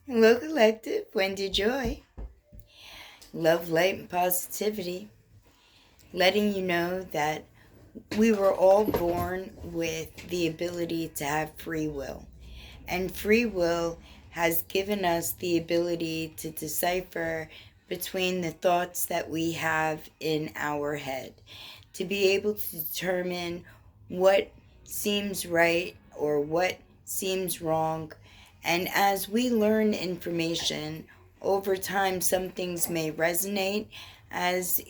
Hello, Collective. Wendy Joy. Love, light, and positivity. Letting you know that we were all born with the ability to have free will. And free will has given us the ability to decipher between the thoughts that we have in our head, to be able to determine what seems right or what seems wrong. And as we learn information over time, some things may resonate as,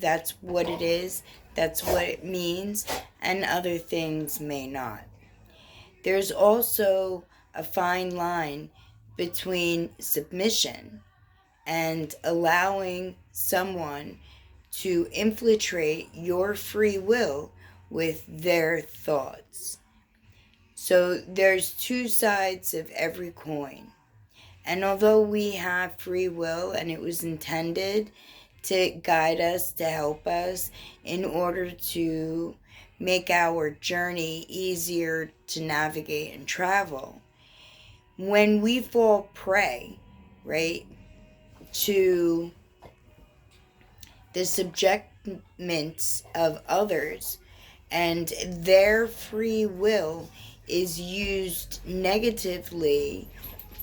that's what it is, that's what it means, and other things may not. There's also a fine line between submission and allowing someone to infiltrate your free will with their thoughts. So there's two sides of every coin. And although we have free will and it was intended to guide us, to help us in order to make our journey easier to navigate and travel, when we fall prey, right, to the subjectments of others and their free will is used negatively,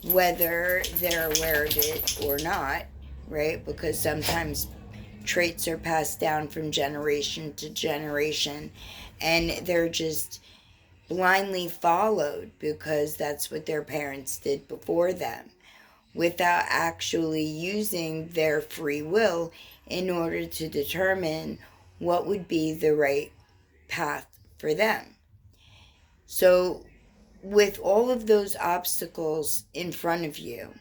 whether they're aware of it or not, right? Because sometimes traits are passed down from generation to generation and they're just blindly followed because that's what their parents did before them, without actually using their free will in order to determine what would be the right path for them. So, with all of those obstacles in front of you,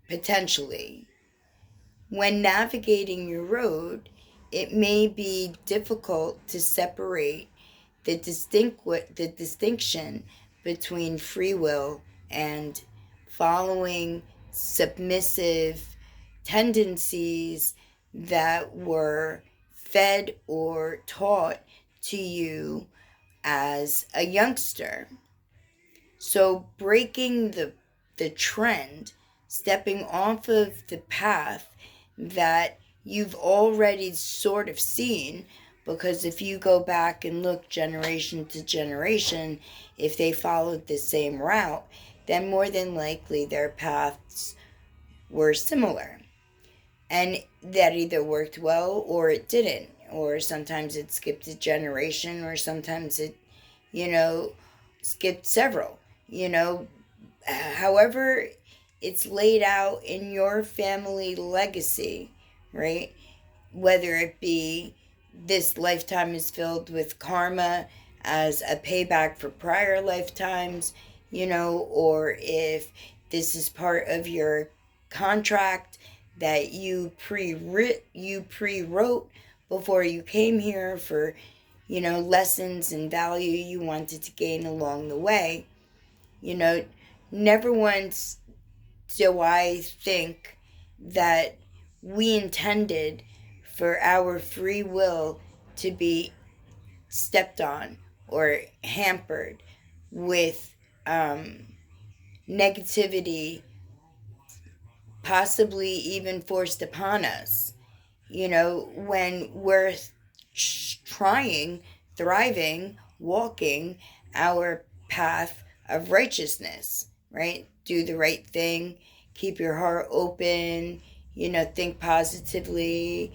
potentially, when navigating your road, it may be difficult to separate the distinction between free will and following submissive tendencies that were fed or taught to you as a youngster. So breaking the trend, stepping off of the path that you've already sort of seen, because if you go back and look generation to generation, if they followed the same route, then more than likely their paths were similar. And that either worked well or it didn't. Or sometimes it skipped a generation, or sometimes it, skipped several. However it's laid out in your family legacy, right? Whether it be this lifetime is filled with karma as a payback for prior lifetimes, or if this is part of your contract that you pre-wrote before you came here for, lessons and value you wanted to gain along the way. Never once do I think that we intended for our free will to be stepped on or hampered with negativity, possibly even forced upon us. When we're trying, thriving, walking our path of righteousness, right? Do the right thing, keep your heart open, think positively,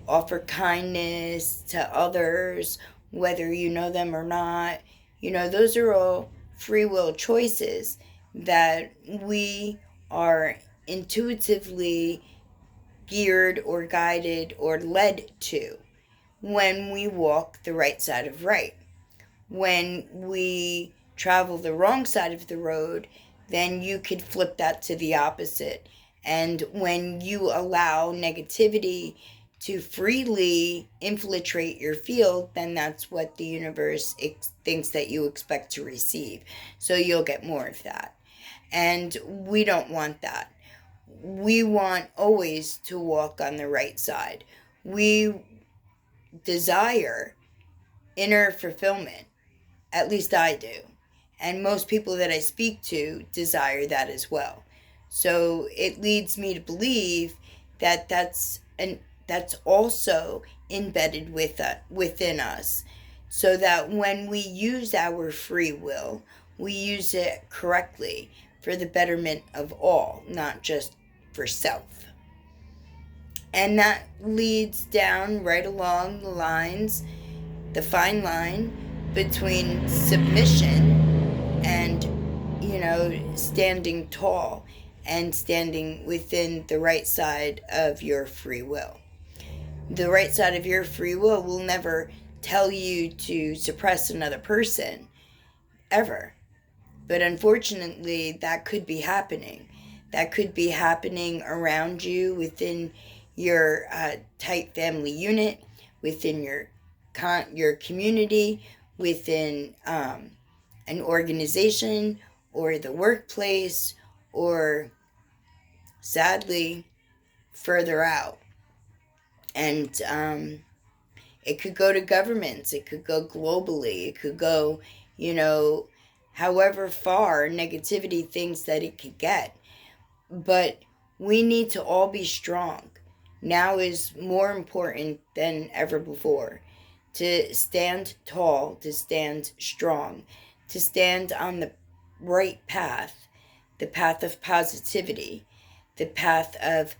offer kindness to others, whether you know them or not. Those are all free will choices that we are intuitively geared or guided or led to when we walk the right side of right. When we travel the wrong side of the road, then you could flip that to the opposite. And when you allow negativity to freely infiltrate your field, then that's what the universe thinks that you expect to receive. So you'll get more of that. And we don't want that. We want always to walk on the right side. We desire inner fulfillment. At least I do. And most people that I speak to desire that as well. So it leads me to believe that that's also embedded within us, so that when we use our free will, we use it correctly for the betterment of all, not just for self. And that leads down right along the lines, the fine line between submission and, standing tall and standing within the right side of your free will. The right side of your free will never tell you to suppress another person, ever. But unfortunately, that could be happening. That could be happening around you, within your tight family unit, within your community, within an organization, or the workplace, or sadly, further out. And it could go to governments, it could go globally, it could go, however far negativity thinks that it could get. But we need to all be strong. Now is more important than ever before to stand tall, to stand strong, to stand on the right path, the path of positivity, the path of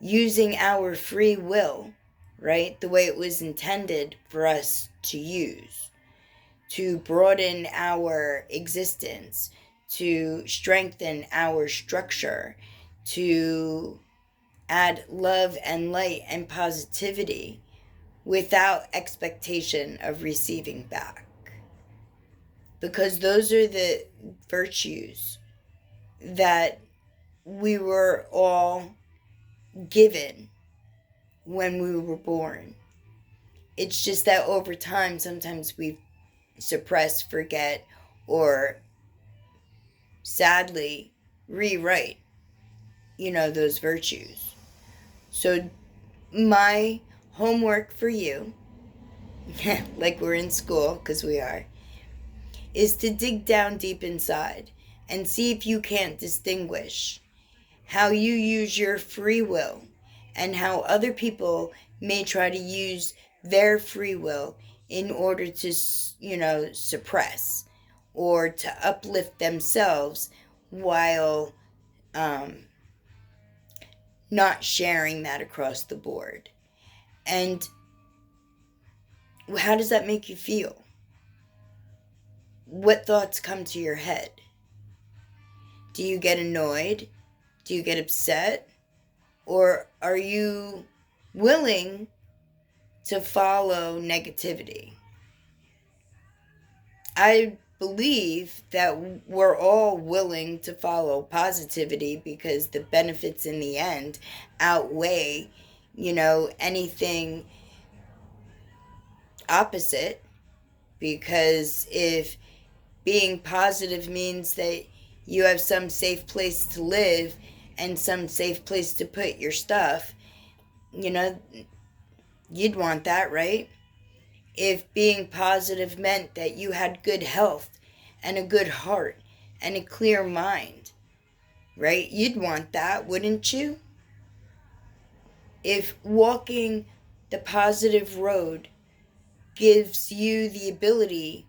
using our free will, right? The way it was intended for us to use, to broaden our existence, to strengthen our structure, to add love and light and positivity without expectation of receiving back. Because those are the virtues that we were all given when we were born. It's just that over time, sometimes we suppress, forget, or sadly rewrite, those virtues. So my homework for you, like we're in school, because we are, is to dig down deep inside and see if you can't distinguish how you use your free will and how other people may try to use their free will in order to, suppress or to uplift themselves while not sharing that across the board. And how does that make you feel? What thoughts come to your head? Do you get annoyed? Do you get upset? Or are you willing to follow negativity? I believe that we're all willing to follow positivity because the benefits in the end outweigh, anything opposite. Because if being positive means that you have some safe place to live and some safe place to put your stuff, you'd want that, right? If being positive meant that you had good health and a good heart and a clear mind, right? You'd want that, wouldn't you? If walking the positive road gives you the ability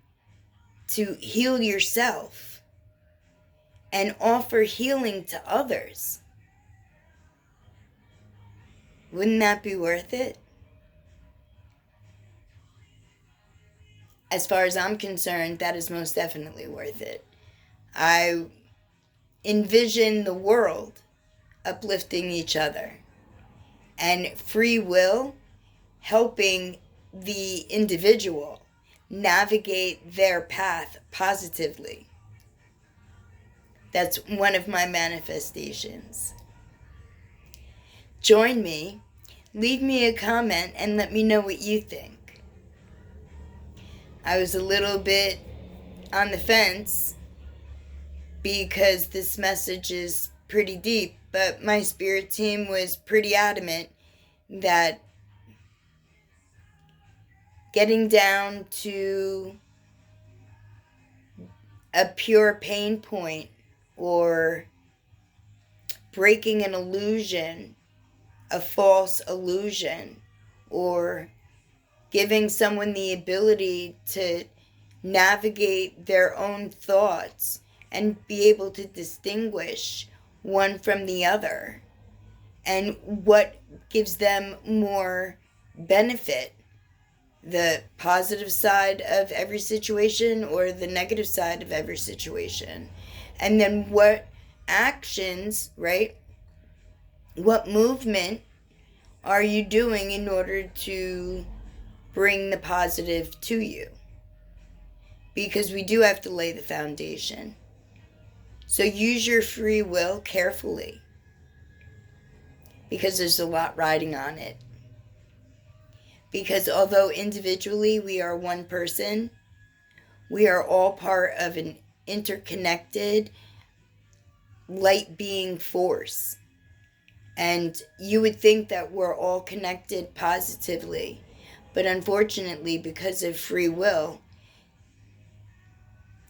to heal yourself and offer healing to others, wouldn't that be worth it? As far as I'm concerned, that is most definitely worth it. I envision the world uplifting each other and free will helping the individual navigate their path positively. That's one of my manifestations. Join me, leave me a comment, and let me know what you think. I was a little bit on the fence because this message is pretty deep, but my spirit team was pretty adamant that getting down to a pure pain point or breaking an illusion, a false illusion, or giving someone the ability to navigate their own thoughts and be able to distinguish one from the other, and what gives them more benefit, the positive side of every situation or the negative side of every situation. And then what actions, right? What movement are you doing in order to bring the positive to you? Because we do have to lay the foundation. So use your free will carefully, because there's a lot riding on it. Because although individually we are one person, we are all part of an interconnected light being force. And you would think that we're all connected positively. But unfortunately, because of free will,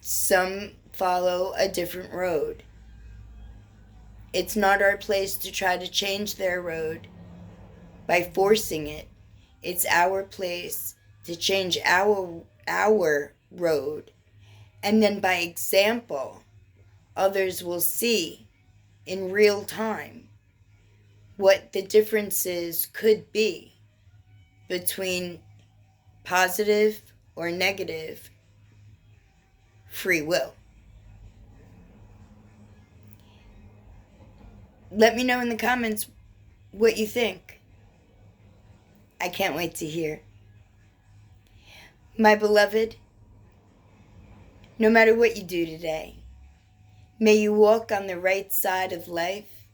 some follow a different road. It's not our place to try to change their road by forcing it. It's our place to change our road. And then by example, others will see in real time what the differences could be between positive or negative free will. Let me know in the comments what you think. I can't wait to hear. My beloved, no matter what you do today, may you walk on the right side of life.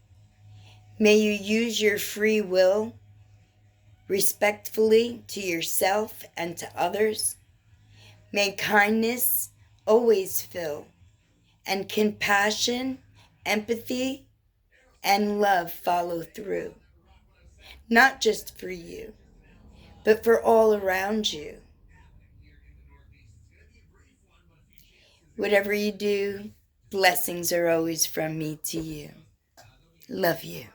May you use your free will respectfully to yourself and to others. May kindness always fill, and compassion, empathy, and love follow through. Not just for you, but for all around you. Whatever you do, blessings are always from me to you. Love you.